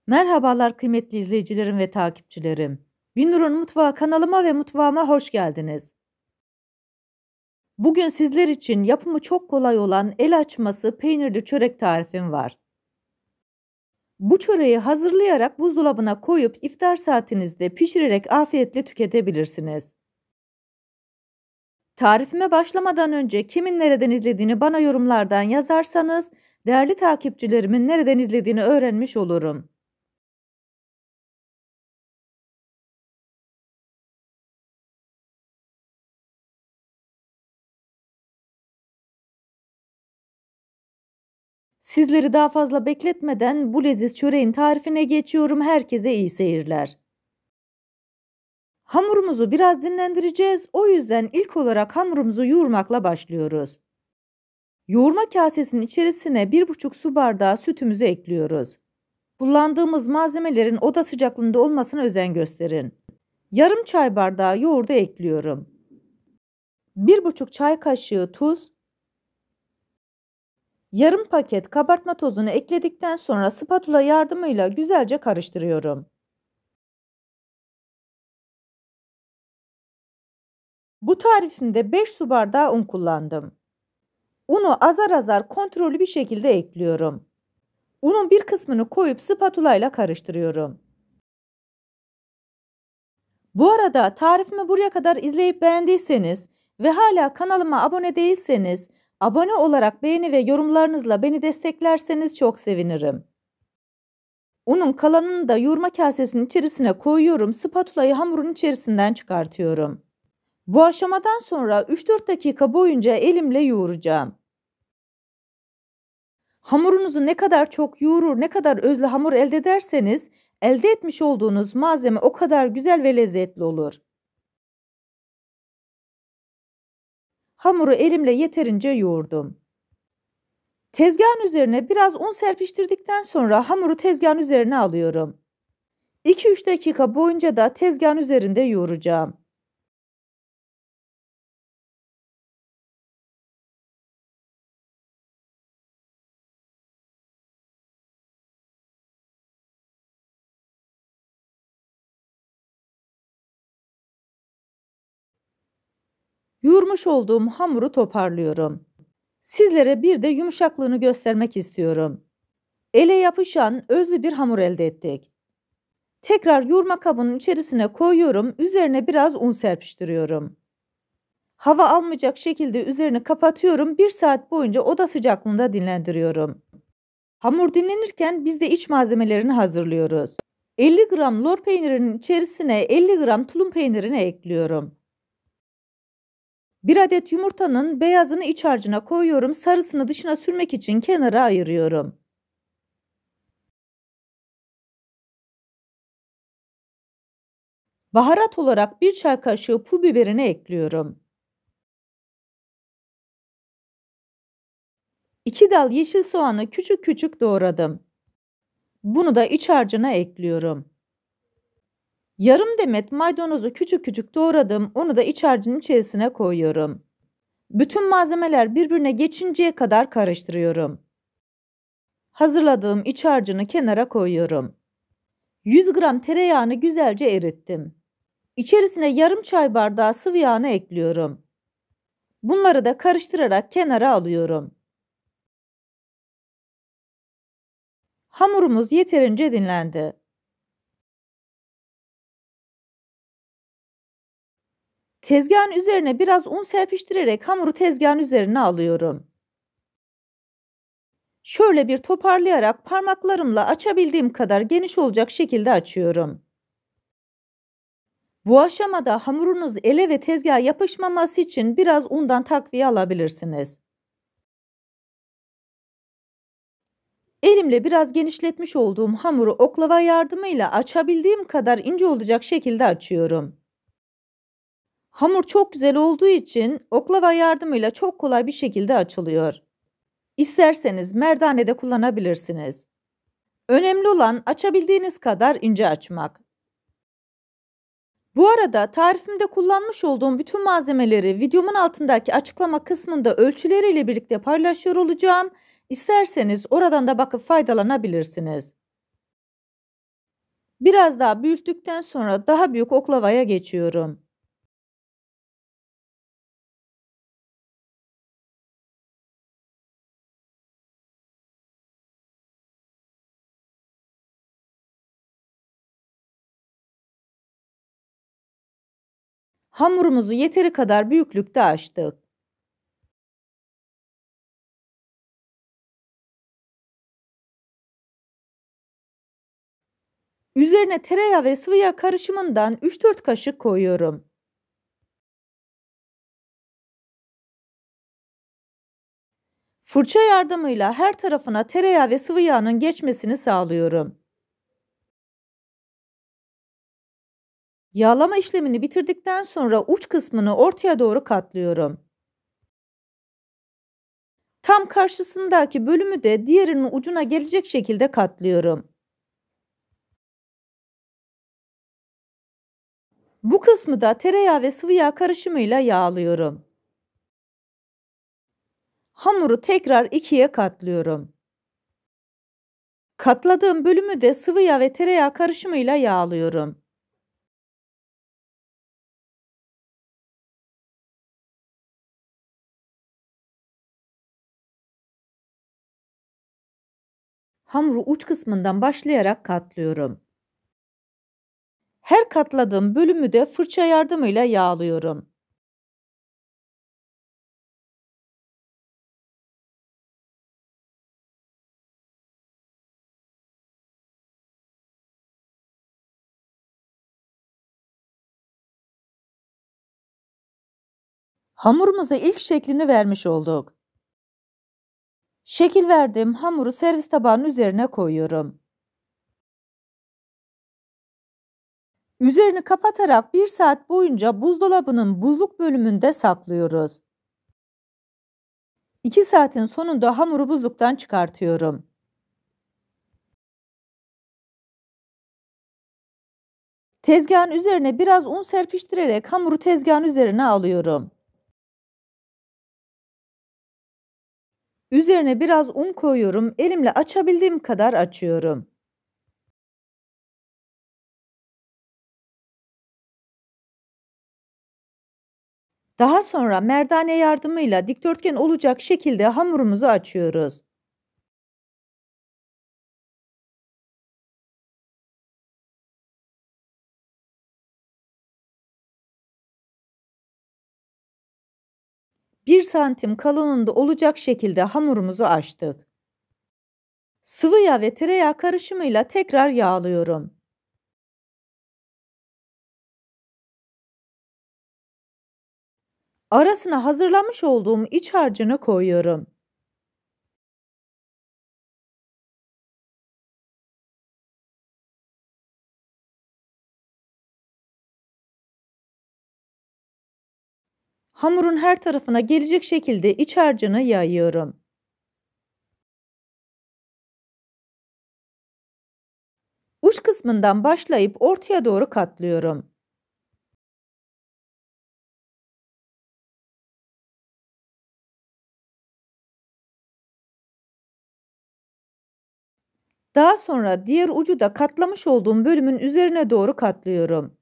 Merhabalar kıymetli izleyicilerim ve takipçilerim. Binur'un Mutfağı kanalıma ve mutfağıma hoş geldiniz. Bugün sizler için yapımı çok kolay olan el açması peynirli çörek tarifim var. Bu çöreği hazırlayarak buzdolabına koyup iftar saatinizde pişirerek afiyetle tüketebilirsiniz. Tarifime başlamadan önce kimin nereden izlediğini bana yorumlardan yazarsanız değerli takipçilerimin nereden izlediğini öğrenmiş olurum. Sizleri daha fazla bekletmeden bu leziz çöreğin tarifine geçiyorum. Herkese iyi seyirler. Hamurumuzu biraz dinlendireceğiz. O yüzden ilk olarak hamurumuzu yoğurmakla başlıyoruz. Yoğurma kasesinin içerisine 1,5 su bardağı sütümüzü ekliyoruz. Kullandığımız malzemelerin oda sıcaklığında olmasına özen gösterin. Yarım çay bardağı yoğurdu ekliyorum. 1,5 çay kaşığı tuz, yarım paket kabartma tozunu ekledikten sonra spatula yardımıyla güzelce karıştırıyorum. Bu tarifimde 5 su bardağı un kullandım. Unu azar azar kontrollü bir şekilde ekliyorum. Unun bir kısmını koyup spatula ile karıştırıyorum. Bu arada tarifimi buraya kadar izleyip beğendiyseniz ve hala kanalıma abone değilseniz, abone olarak beğeni ve yorumlarınızla beni desteklerseniz çok sevinirim. Unun kalanını da yoğurma kasesinin içerisine koyuyorum. Spatulayı hamurun içerisinden çıkartıyorum. Bu aşamadan sonra 3-4 dakika boyunca elimle yoğuracağım. Hamurunuzu ne kadar çok yoğurur, ne kadar özlü hamur elde ederseniz elde etmiş olduğunuz malzeme o kadar güzel ve lezzetli olur. Hamuru elimle yeterince yoğurdum. Tezgahın üzerine biraz un serpiştirdikten sonra hamuru tezgahın üzerine alıyorum. 2-3 dakika boyunca da tezgahın üzerinde yoğuracağım. Yoğurmuş olduğum hamuru toparlıyorum. Sizlere bir de yumuşaklığını göstermek istiyorum. Ele yapışan özlü bir hamur elde ettik. Tekrar yoğurma kabının içerisine koyuyorum. Üzerine biraz un serpiştiriyorum. Hava almayacak şekilde üzerini kapatıyorum. 1 saat boyunca oda sıcaklığında dinlendiriyorum. Hamur dinlenirken biz de iç malzemelerini hazırlıyoruz. 50 gram lor peynirinin içerisine 50 gram tulum peynirini ekliyorum. 1 adet yumurtanın beyazını iç harcına koyuyorum. Sarısını dışına sürmek için kenara ayırıyorum. Baharat olarak 1 çay kaşığı pul biberini ekliyorum. 2 dal yeşil soğanı küçük küçük doğradım. Bunu da iç harcına ekliyorum. Yarım demet maydanozu küçük küçük doğradım. Onu da iç harcının içerisine koyuyorum. Bütün malzemeler birbirine geçinceye kadar karıştırıyorum. Hazırladığım iç harcını kenara koyuyorum. 100 gram tereyağını güzelce erittim. İçerisine yarım çay bardağı sıvı yağını ekliyorum. Bunları da karıştırarak kenara alıyorum. Hamurumuz yeterince dinlendi. Tezgahın üzerine biraz un serpiştirerek hamuru tezgahın üzerine alıyorum. Şöyle bir toparlayarak parmaklarımla açabildiğim kadar geniş olacak şekilde açıyorum. Bu aşamada hamurunuz ele ve tezgaha yapışmaması için biraz undan takviye alabilirsiniz. Elimle biraz genişletmiş olduğum hamuru oklava yardımıyla açabildiğim kadar ince olacak şekilde açıyorum. Hamur çok güzel olduğu için oklava yardımıyla çok kolay bir şekilde açılıyor. İsterseniz merdane de kullanabilirsiniz. Önemli olan açabildiğiniz kadar ince açmak. Bu arada tarifimde kullanmış olduğum bütün malzemeleri videomun altındaki açıklama kısmında ölçüleriyle birlikte paylaşıyor olacağım. İsterseniz oradan da bakıp faydalanabilirsiniz. Biraz daha büyüttükten sonra daha büyük oklavaya geçiyorum. Hamurumuzu yeteri kadar büyüklükte açtık. Üzerine tereyağı ve sıvı yağ karışımından 3-4 kaşık koyuyorum. Fırça yardımıyla her tarafına tereyağı ve sıvı yağının geçmesini sağlıyorum. Yağlama işlemini bitirdikten sonra uç kısmını ortaya doğru katlıyorum. Tam karşısındaki bölümü de diğerinin ucuna gelecek şekilde katlıyorum. Bu kısmı da tereyağı ve sıvı yağ karışımıyla yağlıyorum. Hamuru tekrar ikiye katlıyorum. Katladığım bölümü de sıvı yağ ve tereyağı karışımıyla yağlıyorum. Hamuru uç kısmından başlayarak katlıyorum. Her katladığım bölümü de fırça yardımıyla yağlıyorum. Hamurumuza ilk şeklini vermiş olduk. Şekil verdiğim hamuru servis tabağının üzerine koyuyorum. Üzerini kapatarak 1 saat boyunca buzdolabının buzluk bölümünde saklıyoruz. 2 saatin sonunda hamuru buzluktan çıkartıyorum. Tezgahın üzerine biraz un serpiştirerek hamuru tezgahın üzerine alıyorum. Üzerine biraz un koyuyorum, elimle açabildiğim kadar açıyorum. Daha sonra merdane yardımıyla dikdörtgen olacak şekilde hamurumuzu açıyoruz. Bir santim kalınlığında olacak şekilde hamurumuzu açtık. Sıvı yağ ve tereyağı karışımıyla tekrar yağlıyorum. Arasına hazırlamış olduğum iç harcını koyuyorum. Hamurun her tarafına gelecek şekilde iç harcını yayıyorum. Uç kısmından başlayıp ortaya doğru katlıyorum. Daha sonra diğer ucu da katlamış olduğum bölümün üzerine doğru katlıyorum.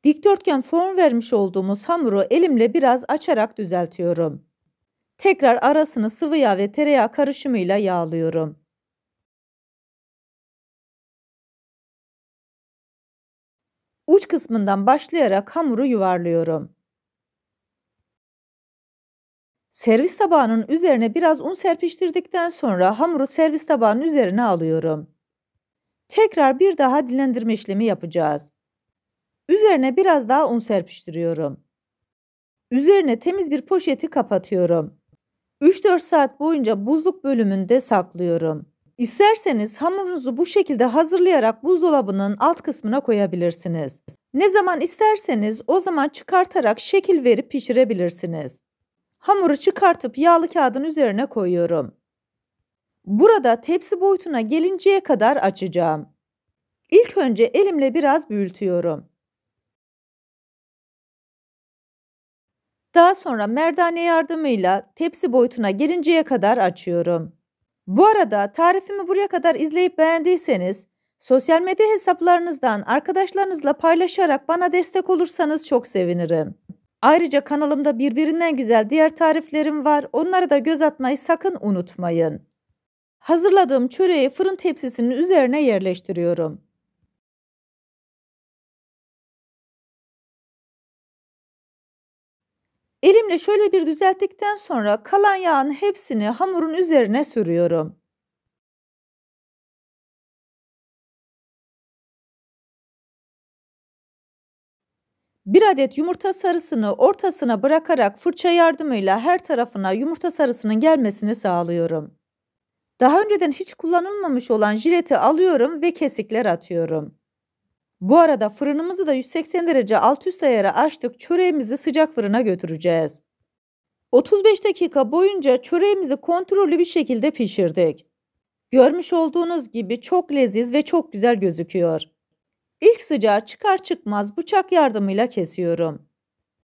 Dikdörtgen form vermiş olduğumuz hamuru elimle biraz açarak düzeltiyorum. Tekrar arasını sıvı yağ ve tereyağı karışımıyla yağlıyorum. Uç kısmından başlayarak hamuru yuvarlıyorum. Servis tabağının üzerine biraz un serpiştirdikten sonra hamuru servis tabağının üzerine alıyorum. Tekrar bir daha dinlendirme işlemi yapacağız. Üzerine biraz daha un serpiştiriyorum. Üzerine temiz bir poşeti kapatıyorum. 3-4 saat boyunca buzluk bölümünde saklıyorum. İsterseniz hamurunuzu bu şekilde hazırlayarak buzdolabının alt kısmına koyabilirsiniz. Ne zaman isterseniz o zaman çıkartarak şekil verip pişirebilirsiniz. Hamuru çıkartıp yağlı kağıdın üzerine koyuyorum. Burada tepsi boyutuna gelinceye kadar açacağım. İlk önce elimle biraz büyütüyorum. Daha sonra merdane yardımıyla tepsi boyutuna gelinceye kadar açıyorum. Bu arada tarifimi buraya kadar izleyip beğendiyseniz, sosyal medya hesaplarınızdan arkadaşlarınızla paylaşarak bana destek olursanız çok sevinirim. Ayrıca kanalımda birbirinden güzel diğer tariflerim var. Onlara da göz atmayı sakın unutmayın. Hazırladığım çöreği fırın tepsisinin üzerine yerleştiriyorum. Elimle şöyle bir düzelttikten sonra kalan yağın hepsini hamurun üzerine sürüyorum. Bir adet yumurta sarısını ortasına bırakarak fırça yardımıyla her tarafına yumurta sarısının gelmesini sağlıyorum. Daha önceden hiç kullanılmamış olan jileti alıyorum ve kesikler atıyorum. Bu arada fırınımızı da 180 derece alt üst ayara açtık. Çöreğimizi sıcak fırına götüreceğiz. 35 dakika boyunca çöreğimizi kontrollü bir şekilde pişirdik. Görmüş olduğunuz gibi çok leziz ve çok güzel gözüküyor. İlk sıcağı çıkar çıkmaz bıçak yardımıyla kesiyorum.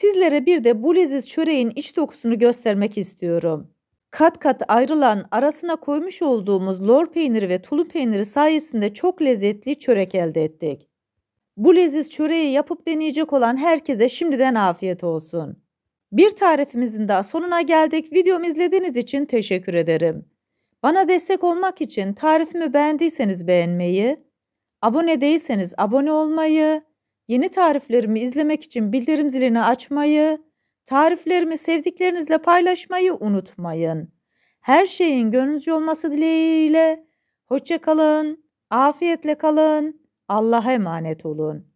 Sizlere bir de bu leziz çöreğin iç dokusunu göstermek istiyorum. Kat kat ayrılan arasına koymuş olduğumuz lor peyniri ve tulum peyniri sayesinde çok lezzetli çörek elde ettik. Bu leziz çöreği yapıp deneyecek olan herkese şimdiden afiyet olsun. Bir tarifimizin daha sonuna geldik. Videomu izlediğiniz için teşekkür ederim. Bana destek olmak için tarifimi beğendiyseniz beğenmeyi, abone değilseniz abone olmayı, yeni tariflerimi izlemek için bildirim zilini açmayı, tariflerimi sevdiklerinizle paylaşmayı unutmayın. Her şeyin gönlünüzce olması dileğiyle. Hoşça kalın, afiyetle kalın, Allah'a emanet olun.